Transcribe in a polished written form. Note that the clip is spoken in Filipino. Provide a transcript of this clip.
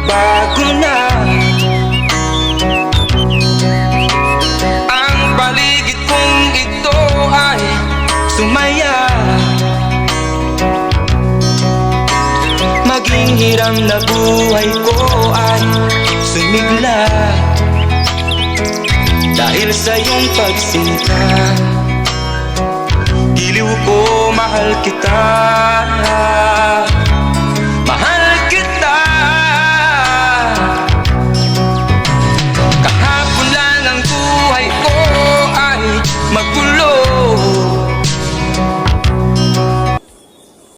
nagbago na. Ang paligid kong ito ay sumaya. Maging hiram na buhay ko ay sumigla dahil sa iyong pagsinta. Giliw ko, mahal kita.